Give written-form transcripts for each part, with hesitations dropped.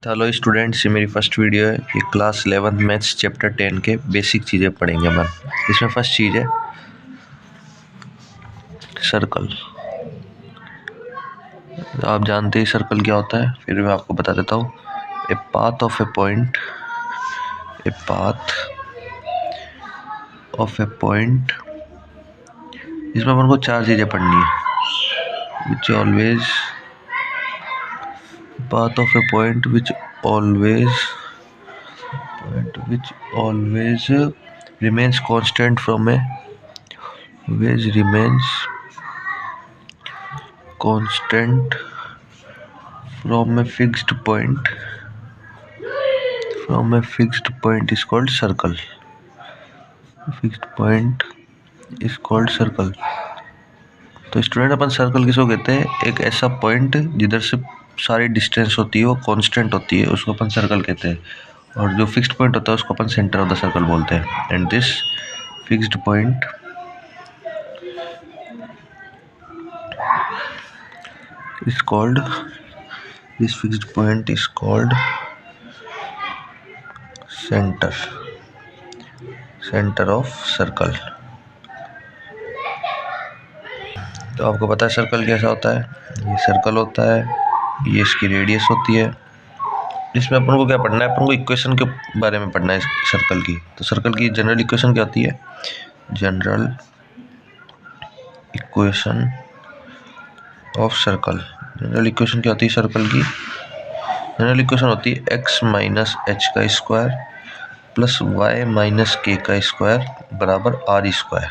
Hello students, ये मेरी first video है। ये क्लास 11 मैथ्स चैप्टर 10 के बेसिक चीज़ें पढ़ेंगे अपन। इसमें फर्स्ट चीज़ है सर्कल। आप जानते हैं सर्कल क्या होता है, फिर मैं आपको बता देता हूँ। A path of A point, a path of A point, इसमें अपन को चार चीज़ें पढ़नी है। Which always, path of A point which always remains constant from a fixed point is called circle. Fixed point is called circle. तो student, अपन circle किसको कहते हैं? एक ऐसा पॉइंट जिधर से सारी डिस्टेंस होती है वो कांस्टेंट होती है, उसको अपन सर्कल कहते हैं। और जो फिक्स्ड पॉइंट होता है उसको अपन सेंटर ऑफ द सर्कल बोलते हैं। And this fixed point is called center of circle. तो आपको पता है सर्कल कैसा होता है? ये सर्कल होता है, ये इसकी रेडियस होती है। इसमें अपन को क्या पढ़ना है? अपन को इक्वेशन के बारे में पढ़ना है सर्कल की। तो सर्कल की जनरल इक्वेशन क्या होती है? General equation of circle. General equation क्या होती है सर्कल की? जनरल इक्वेशन होती है x माइनस एच का स्क्वायर प्लस y माइनस के का स्क्वायर बराबर r स्क्वायर।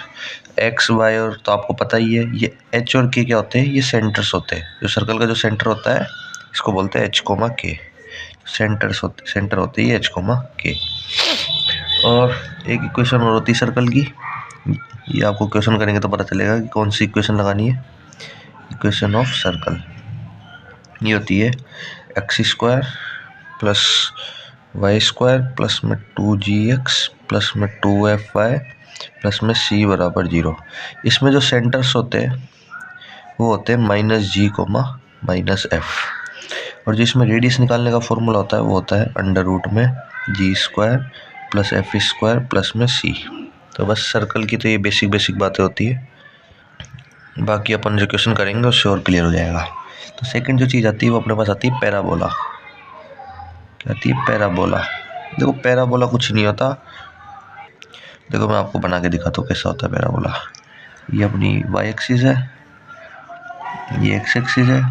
x y और तो आपको पता ही है, ये h और k क्या होते हैं? ये सेंटर्स होते हैं। जो सर्कल का जो सेंटर होता है इसको बोलते हैं h, k। सेंटर होते हैं h, k। और एक इक्वेशन और होती है सर्कल की। ये आपको क्वेश्चन करेंगे तो पता चलेगा कि कौन सी इक्वेशन लगानी है। इक्वेशन ऑफ सर्कल ये होती है x square plus y square plus में 2gx प्लस में 2fy प्लस में c बराबर 0। इसमें जो सेंटर्स होते हैं वो होते हैं -g, -f। और जो इसमें रेडियस निकालने का फॉर्मूला होता है वो होता है अंडर रूट में g square plus f square plus में c। तो बस सर्कल की तो ये बेसिक बातें होती है। बाकी अपन जो क्वेश्चन करेंगे उससे और क्लियर हो जाएगा। तो सेकंड जो चीज़ आती है वो अपने पास आती है पैराबोला। क्या आती है? पैराबोला। देखो पैराबोला कुछ नहीं होता। देखो मैं आपको बना के दिखाता हूँ कैसा होता है पैराबोला। ये अपनी y एक्सिस है, ये x एक्सिस है।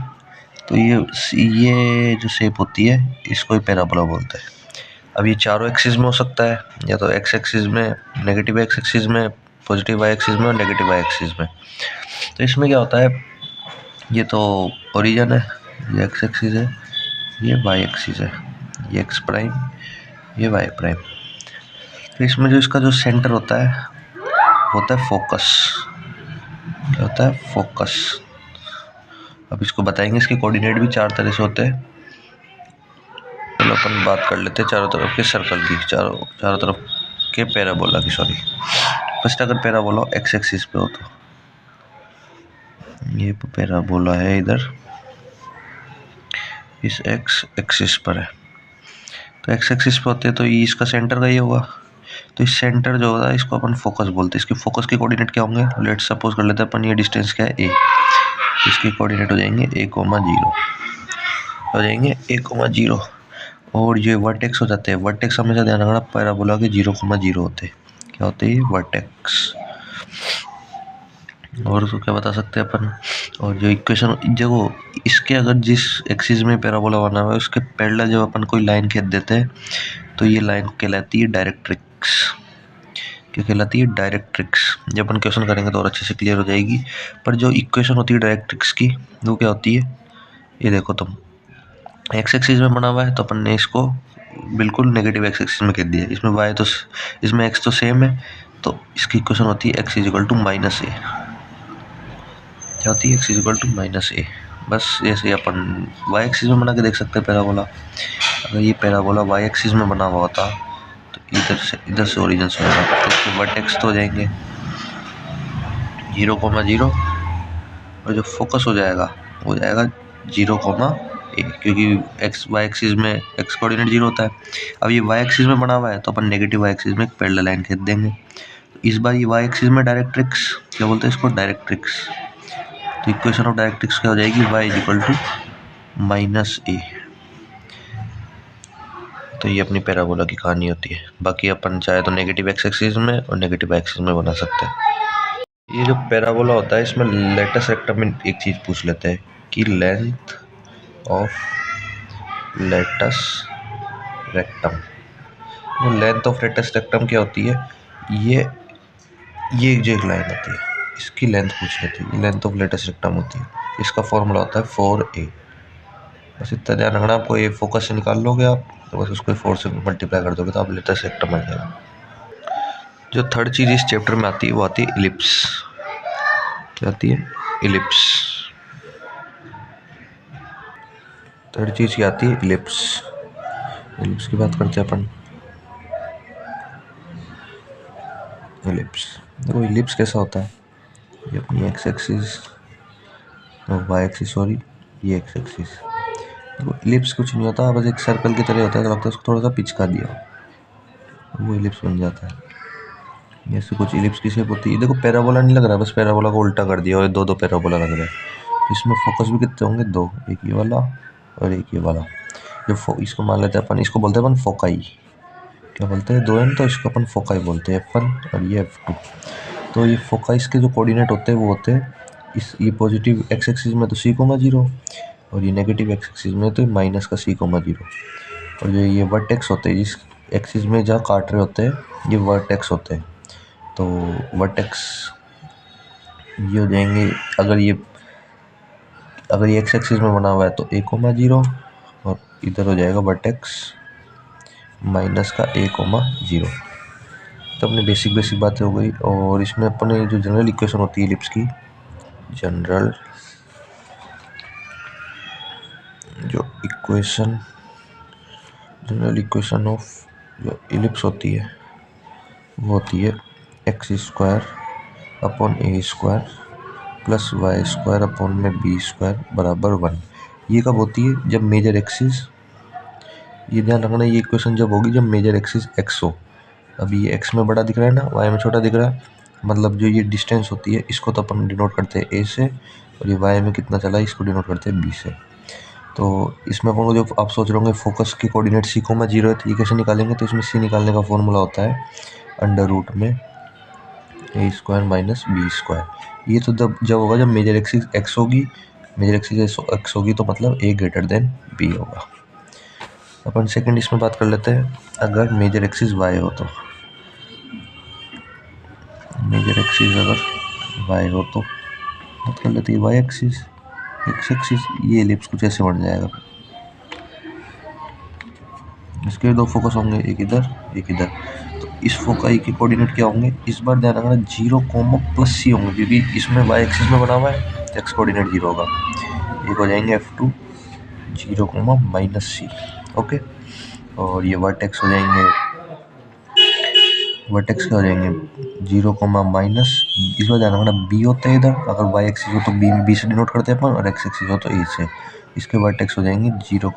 तो ये जो शेप होती है इसको ही पैराबोला बोलते हैं। अब ये चारों एक्सिस में हो सकता है, या तो x एक्सिस में, नेगेटिव x एक्सिस में, पॉजिटिव y एक्सिस में और नेगेटिव y एक्सिस में। तो इसमें क्या होता है? ये तो ओरिजिन है, ये x एक्सिस है, ये y एक्सिस है, ये x प्राइम, ये y प्राइम। तो इसमें जो इसका जो सेंटर होता है फोकस। क्या होता है? फोकस। अब इसको बताएंगे। इसके कोऑर्डिनेट भी चार तरह से होते हैं। चलो अपन बात कर लेते हैं चारों तरफ के सर्कल की, चारों तरफ के पैराबोला की। सॉरी, फर्स्ट अगर पैराबोला x एक्सिस पे हो तो ये पैराबोला है, इधर इस x एक्सिस पर है। तो x एक्सिस पे होते हैं तो ये इसका सेंटर का ये होगा। तो इस सेंटर जो होगा इसको अपन फोकस बोलते हैं। इसके फोकस के कोऑर्डिनेट क्या होंगे? लेट्स सपोज कर लेते हैं अपन, ये डिस्टेंस क्या है a। इसके कोऑर्डिनेट हो जाएंगे a, 0 हो जाएंगे, a, 0। और ये वर्टेक्स हो जाते हैं। वर्टेक्स हमेशा ध्यान रखना पैराबोला के 0, 0 होते हैं। क्या होते हैं? वर्टेक्स। और उसको क्या बता सकते हैं अपन? और जो इक्वेशन देखो, इसके अगर जिस एक्सिस में पैराबोला बना हुआ है उसके पैरेलल जब अपन कोई लाइन खींच देते हैं तो ये लाइन कहलाती है डायरेक्ट्रिक्स। क्या कहलाती है? डायरेक्ट्रिक्स। जब अपन क्वेश्चन करेंगे तो और अच्छे से क्लियर हो जाएगी। पर जो इक्वेशन होती है डायरेक्ट्रिक्स की वो क्या होती है? ये देखो तुम, एक्स एक्सिस में बना हुआ है तो अपन ने इसको बिल्कुल नेगेटिव एक्स एक्सिस में खींच दिया। इसमें एक्स तो सेम है, तो इसकी इक्वेशन होती है x = -a। क्या होती है? x = -a। बस ऐसे अपन y एक्सिस में बना के देख सकते हैं पैराबोला। अगर ये पैराबोला y एक्सिस में बना हुआ होता तो इधर से ओरिजिन से होगा, तो इसके वर्टेक्स तो हो जाएंगे 0, 0। और जो फोकस हो जाएगा वो जाएगा 0, ए, क्योंकि एक्स वाई एक्सिस में एक्स कोऑर्डिनेट 0 होता है। अब ये वाई एक्सिस में बना हुआ है तो अपन नेगेटिव वाई एक्सिस में एक पैरेलल लाइन खींच देंगे। इस बार ये वाई एक्सिस में डायरेक्ट्रिक्स, क्या बोलते हैं इसको, डायरेक्ट्रिक्स। तो इक्वेशन ऑफ डायरेक्ट्रिक्स क्या हो जाएगी, y is equal to -a। तो ये अपनी पैराबोला की कहानी होती है। बाकी अपन चाहे तो नेगेटिव एक्स एक्सिस में और नेगेटिव वाई एक्सिस में बना सकते हैं। ये जो पैराबोला होता है इसमें लेटस रेक्टम में एक चीज़ पूछ लेते हैं कि लेंथ ऑफ लेटस रेक्टम। तो लेंथ ऑफ लेटस रेक्टम क्या होती है, ये जो एक लाइन होती है इसकी लेंथ पूछ लेती है, लेंथ ऑफ लेटस रेक्टम होती है। इसका फॉर्मूला होता है 4a। बस इतना ध्यान रखना, आपको ये फोकस से निकाल लोगे आप तो बस उसको 4 से मल्टीप्लाई कर दोगे तो आप लेटस रेक्टम आ जाएगा। जो थर्ड चीज़ इस चैप्टर में आती है वो आती है इलिप्स। क्या आती है, इलिप्स। थर्ड चीज़ क्या आती है, इलिप्स। इलिप्स की बात करते हैं अपन। इलिप्स, देखो इलिप्स कैसा होता है, ये अपनी एक्स एक्सिस और वाई एक्सिस, सॉरी ये एक्स एक्सिस। देखो इलिप्स कुछ नहीं होता, बस एक सर्कल की तरह होता है, तो लगता है उसको थोड़ा सा पिचका दिया वो इलिप्स बन जाता है। ऐसे कुछ इलिप्स की शेप होती है। देखो पैराबोला नहीं लग रहा है, बस पैराबोला को उल्टा कर दिया और दो पैराबोला लग रहा है। तो इसमें फोकस भी कितने होंगे, दो, एक ये वाला और एक ये वाला। जो इसको मान लेते हैं अपन, इसको बोलते हैं अपन फोकाई। क्या बोलते हैं, दो एन, तो इसको अपन फोकाई बोलते हैं, F1 और ये F2। तो ये फोकाइस के जो कोऑर्डिनेट होते हैं वो होते हैं इस, ये पॉजिटिव एक्स एक्सिस में तो c,0 और ये नेगेटिव एक्स एक्सिस में तो माइनस का c,0। और जो ये वर्टेक्स होते हैं जिस एक्सिस में जहाँ काट रहे होते हैं ये वर्टेक्स होते हैं। तो वर्टेक्स ये हो जाएंगे, अगर ये एक्स एक्सिस में बना हुआ है तो a,0 और इधर हो जाएगा वर्टेक्स माइनस का a,0। तो अपनी बेसिक बातें हो गई। और इसमें अपने जो जनरल इक्वेशन होती है इलिप्स की, जनरल इक्वेशन ऑफ जो इलिप्स होती है वो होती है x² upon a² plus y² upon में b² बराबर 1। ये कब होती है, जब मेजर एक्सिस, ये ध्यान रखना, ये इक्वेशन जब होगी जब मेजर एक्सिस x हो। अभी ये x में बड़ा दिख रहा है ना, y में छोटा दिख रहा है, मतलब जो ये डिस्टेंस होती है इसको तो अपन डिनोट करते हैं a से, और ये y में कितना चला है इसको डिनोट करते हैं b से। तो इसमें अपन को जो आप सोच रहे होंगे फोकस के कोऑर्डिनेट c,0 है तो ये कैसे निकालेंगे, तो इसमें c निकालने का फॉर्मूला होता है अंडर रूट में a² माइनस b²। ये तो जब होगा जब मेजर एक्सिस x होगी, मेजर एक्सिस x होगी तो मतलब a ग्रेटर देन b होगा। अपन सेकंड इसमें बात कर लेते हैं, अगर मेजर एक्सिस y हो तो, मेजर एक्सिस अगर y हो तो बात कर लेते हैं y एक्सिस, x एक्सिस, ये एलिप्स कुछ ऐसे बन जाएगा। इसके दो फोकस होंगे, एक इधर एक इधर। तो इस फोकाई के कोऑर्डिनेट क्या होंगे, इस बार ध्यान रखना 0,+c होंगे, क्योंकि इसमें y एक्सिस में बना हुआ है, x कोऑर्डिनेट 0 होगा। एक हो जाएंगे F2 0,-c, ओके। और ये वर्टेक्स हो जाएंगे, वर्टेक्स क्या हो जाएंगे 0,-, इस बार ध्यान रखना b होता है इधर, अगर y एक्सिस हो तो b से डिनोट करते हैं अपन, और x एक्सिस हो तो a से। इसके वर्टेक्स हो जाएंगे 0,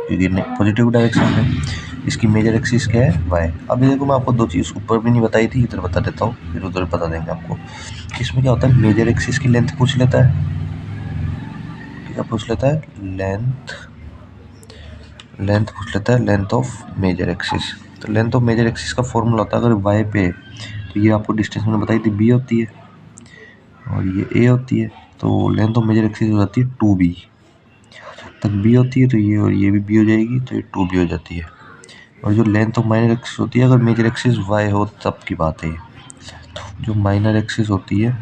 क्योंकि पॉजिटिव डायरेक्शन में। इसकी मेजर एक्सिस क्या है, y। अभी देखो मैं आपको दो चीज़ ऊपर भी नहीं बताई थी, इधर बता देता हूँ, फिर उधर बता देंगे आपको। इसमें क्या होता है, मेजर एक्सिस की लेंथ पूछ लेता है, क्या पूछ लेता है, लेंथ पूछ लेता है, लेंथ ऑफ मेजर एक्सिस। तो लेंथ ऑफ मेजर एक्सिस का फॉर्मूला होता है, अगर y पे तो ये आपको डिस्टेंस मैंने बताई थी b होती है और ये a होती है, तो लेंथ ऑफ मेजर एक्सिस हो जाती है 2b तक b होती है, तो ये और ये भी b हो जाएगी, तो ये 2b हो जाती है। और जो लेंथ ऑफ माइनर एक्सिस होती है, अगर मेजर एक्सिस y हो तब की बात है। तो जो माइनर एक्सिस होती है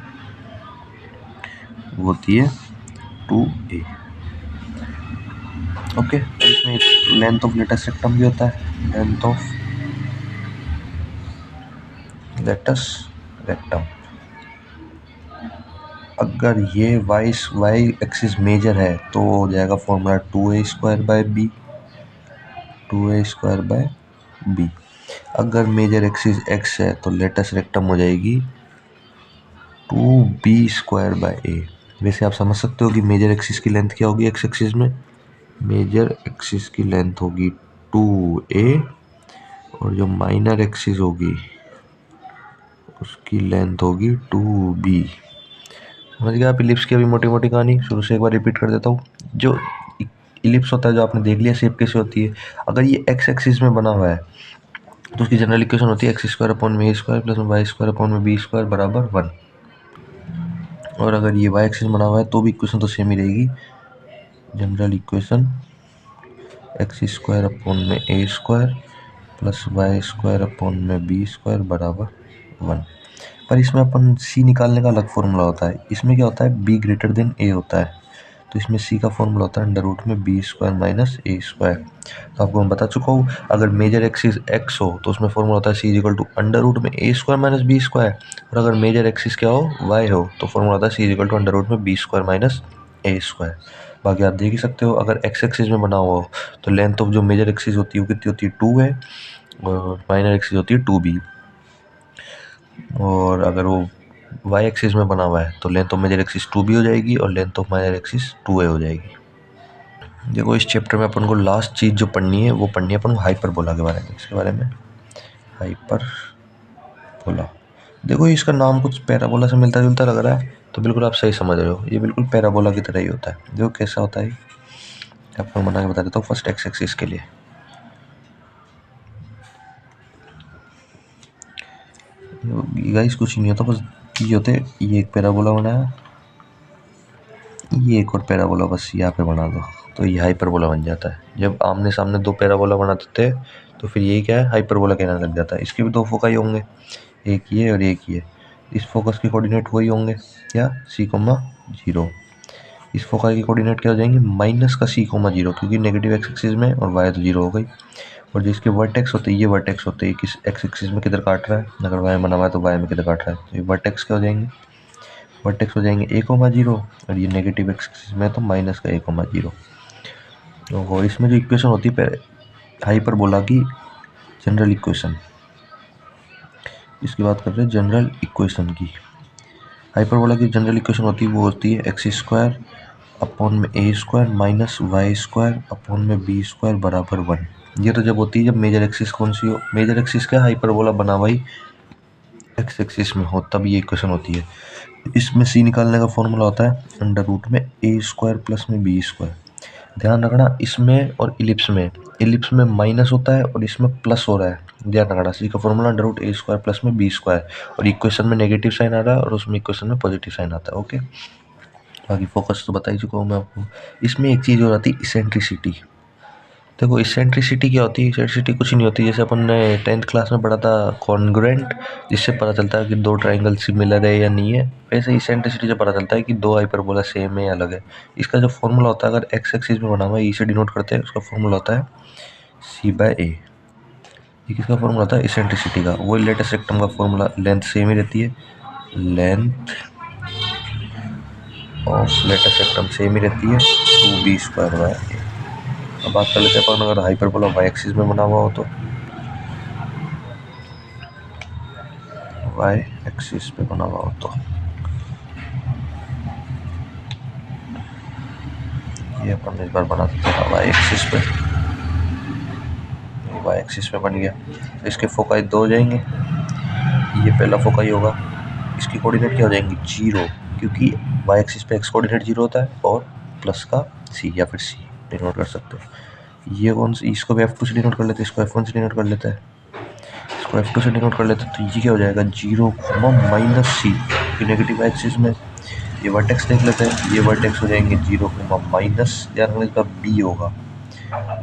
वो होती है 2a, ओके। इसमें लेंथ ऑफ लेटस रेक्टम भी होता है, लेंथ ऑफ लेटस रेक्टम। अगर ये y एक्सिस मेजर है तो हो जाएगा फॉर्मूला 2a² बाय b। अगर मेजर एक्सिस x है तो लेटस रेक्टम हो जाएगी 2b² बाय a। वैसे आप समझ सकते हो कि मेजर एक्सिस की लेंथ क्या होगी x एक्सिस में, मेजर एक्सिस की लेंथ होगी 2a और जो माइनर एक्सिस होगी उसकी लेंथ होगी 2b। समझ गया आप इलिप्स की अभी मोटी मोटी कहानी? शुरू से एक बार रिपीट कर देता हूँ। जो इलिप्स होता है, जो आपने देख लिया शेप कैसे होती है, अगर ये एक्स एक्सिस में बना हुआ है तो उसकी जनरल इक्वेशन होती है एक्स स्क्वायर अपॉन में a square plus y square upon में बी स्क्वायर बराबर 1। और अगर ये वाई एक्सिस बना हुआ है तो भी इक्वेशन तो सेम ही रहेगी। General equation x square upon में a square plus y square upon में बी स्क्वायर बराबर 1। पर इसमें अपन सी निकालने का अलग फॉर्मूला होता है। इसमें क्या होता है, बी ग्रेटर देन ए होता है, तो इसमें सी का फॉर्मूला होता है अंडर रूट में बी स्क्वायर माइनस ए स्क्वायर। तो आपको मैं बता चुका हूँ, अगर मेजर एक्सिस एक्स हो तो उसमें फॉर्मूला होता है सी इक्वल टू अंडर रूट में a square minus B square, और अगर मेजर एक्सिस क्या हो, वाई हो, तो फॉर्मूला होता है सी इक्वल टू अंडर रूट में बी स्क्वायर माइनस ए स्क्वायर। बाकी आप देख ही सकते हो, अगर एक्स एक्सिस में बना हुआ हो तो लेंथ ऑफ जो मेजर एक्सिस होती है वो कितनी होती है, 2 है, और माइनर एक्सिस होती है 2b। और अगर वो वाई एक्सिस में बना हुआ है तो length of major axis 2b हो जाएगी और length of minor axis 2a हो जाएगी। देखो इस चैप्टर में अपन को लास्ट चीज़ जो पढ़नी है वो पढ़नी है अपन को हाइपरबोला के बारे में। इसके बारे में हाइपरबोला, देखो इसका नाम कुछ पैराबोला से मिलता जुलता लग रहा है, तो बिल्कुल आप सही समझ रहे हो, ये बिल्कुल पैराबोला की तरह ही होता है। देखो कैसा होता है, आपको बना के बता देता हूँ। फर्स्ट एक्स एक्सिस के लिए गाइस कुछ नहीं होता, बस ये होते, ये एक पैराबोला बनाया, ये एक और पैराबोला बस यहाँ पे बना दो, तो ये हाइपरबोला बन जाता है। जब आमने सामने दो पैराबोला बना देते हैं तो फिर यही क्या है, हाइपरबोला कहने लग जाता है। इसके भी दो फोकाई होंगे, एक ये और एक ये। इस फोकस के कोऑर्डिनेट वही होंगे क्या, सी कोमा 0। इस फोकाई के कोऑर्डिनेट क्या हो जाएंगे, माइनस का सी कोमा 0, क्योंकि नेगेटिव एक्स एक्सिस में और वाई तो 0 हो गई। और जो इसके वर्टेक्स होते हैं, ये वर्टेक्स होते हैं, किस एक्स एक्सिस में किधर काट रहा है, अगर वाई बना हुआ है तो वाई में किधर काट रहा है, तो ये वर्टेक्स क्या हो जाएंगे, वर्टेक्स हो जाएंगे ए कोमा 0, और ये नेगेटिव एक्सिस में तो माइनस का ए कोमा 0। और इसमें जो इक्वेशन होती है हाइपरबोला की जनरल इक्वेशन, इसकी बात कर रहे हैं जनरल इक्वेशन की। हाइपरबोला की जनरल इक्वेशन होती है, वो होती है एक्स स्क्वायर अपॉन में a square minus y square upon में बी स्क्वायर बराबर 1। ये तो जब होती है जब मेजर एक्सिस कौन सी हो, मेजर एक्सिस क्या, हाइपरबोला बना हुआ ही एक्स एक्सिस में हो, तब ये इक्वेशन होती है। इसमें सी निकालने का फॉर्मूला होता है अंडर रूट में ए स्क्वायर प्लस में बी स्क्वायर। ध्यान रखना इसमें और इलिप्स में माइनस होता है और इसमें प्लस हो रहा है। ध्यान रखना, सी का फॉर्मूला अंडर रूट ए स्क्वायर प्लस में बी स्क्वायर, और इक्वेशन में नेगेटिव साइन आ रहा है और उसमें इक्वेशन में पॉजिटिव साइन आता है। ओके, बाकी फोकस तो बता ही चुका हूँ मैं आपको। इसमें एक चीज़ हो जाती है इसेंट्रिसिटी। देखो इसेंट्रिसिटी क्या होती है, इसेंट्रिसिटी कुछ नहीं होती, जैसे अपन ने 10th क्लास में पढ़ा था कॉन्ग्रुएंट, जिससे पता चलता है कि दो ट्राइंगल सिमिलर है या नहीं है, वैसे इसेंट्रिसिटी से पता चलता है कि दो हाइपरबोला सेम है या अलग है। इसका जो फॉर्मूला होता है, अगर एक्स एक्सिस में बना हुआ है, ई से डिनोट करते हैं, उसका फॉर्मूला होता है सी बाय ए। ये किसका फॉर्मूला होता है, इसेंट्रिसिटी का। वही लेटेस्ट रेक्टम का फॉर्मूला, लेंथ सेम ही रहती है, length of latus rectum same ही रहती है, 2b स्क्वायर बाय ए। अब बात कर लेते हैं अपन, अगर हाइपरबोला वाई एक्सिस में बना हुआ हो तो वाई एक्सिस पे बना हुआ हो तो ये अपन इस बार बना देते हैं वाई एक्सिस पे। वाई एक्सिस पे बन गया, तो इसके फोकाई 2 हो जाएंगे। ये पहला फोकाई होगा, इसकी कोऑर्डिनेट क्या हो जाएंगी, 0, क्योंकि वाई एक्सिस पे एक्स कोऑर्डिनेट 0 होता है, और प्लस का सी या फिर सी डिनोट कर सकते हो। ये कौन सी, इसको भी F2 से डिनोट कर लेते हैं, इसको F1 से डिनोट कर लेते हैं, इसको F2 से डिनोट कर लेते हैं, तो ये क्या हो जाएगा, 0 माइनस सी, क्योंकि नेगेटिव एक्सिस में। ये वर्टेक्स देख लेते हैं, ये वर्टेक्स हो जाएंगे 0 माइनस, यार हम इसका बी होगा,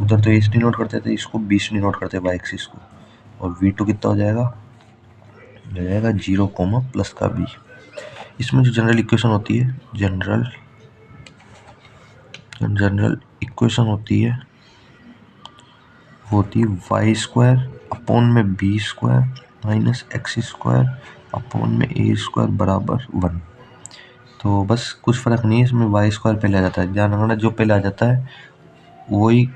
उधर तो एस डिनोट करते थे, इसको बी से डिनोट करते हैं वाई एक्सिस को, और V2 कितना हो जाएगा, 0 प्लस का बी। इसमें जो जनरल इक्वेशन होती है, जनरल इक्वेशन होती है, वो होती है वाई स्क्वायर अपॉन में b square minus x square upon में ए स्क्वायर बराबर 1। तो बस कुछ फ़र्क नहीं है, इसमें वाई स्क्वायर पहले आ जाता है। ध्यान रखना, जो पहले आ जाता है वही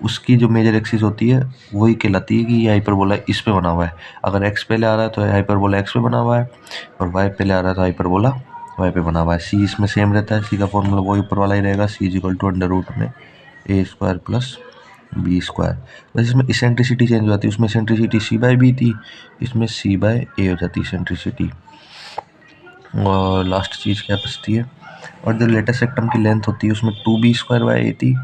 उसकी जो मेजर एक्सिस होती है वही कहलाती है कि ये हाइपरबोला इस पे बना हुआ है। अगर एक्स पहले आ रहा है तो हाइपरबोला एक्स पे बना हुआ है, और वाई पहले आ रहा है तो हाइपरबोला वाई पे बना हुआ है। सी इसमें सेम रहता है, सी का फॉर्मूला वही ऊपर वाला ही रहेगा, c is equal to under root में a square plus b square. बस इसमें इसेंट्रिसिटी चेंज हो जाती है, उसमें इसेंट्रिसिटी सी बाई बी थी, इसमें सी बाय ए हो जाती है इसेंट्रिसिटी। और लास्ट चीज़ क्या बचती है, और जो लेटेस्ट सेक्टम की लेंथ होती है उसमें 2b² बाय ए थी,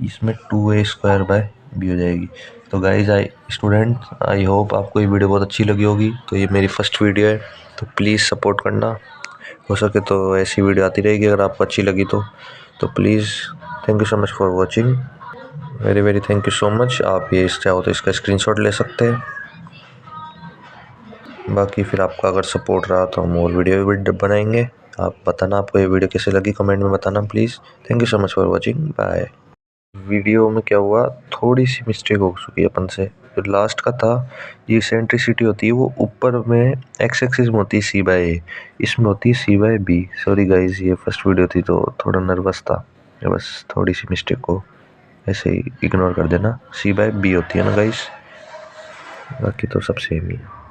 इसमें 2a² बाय बी हो जाएगी। तो गाइज आई होप आपको ये वीडियो बहुत अच्छी लगी होगी। तो ये मेरी फर्स्ट वीडियो है, तो प्लीज़ सपोर्ट करना, हो सके तो ऐसी वीडियो आती रहेगी अगर आपको अच्छी लगी तो please. Thank you so much for watching, very very thank you so much. आप ये चाहो तो इसका स्क्रीनशॉट ले सकते हैं। बाकी फिर आपका अगर सपोर्ट रहा तो हम और वीडियो भी बनाएंगे। आप बताना आपको ये वीडियो कैसे लगी, कमेंट में बताना please. Thank you so much for watching, bye. Video में क्या हुआ, थोड़ी सी मिस्टेक हो चुकी है अपन से। जो लास्ट का था, ये इसेंट्रिसिटी होती है वो ऊपर में एक्स एक्सिस में होती है सी बाय ए, इसमें होती है सी बाय बी। सॉरी गाइज, ये फर्स्ट वीडियो थी तो थोड़ा नर्वस था, बस थोड़ी सी मिस्टेक को ऐसे ही इग्नोर कर देना। सी बाय बी होती है ना गाइज, बाकी तो सब सेम ही है।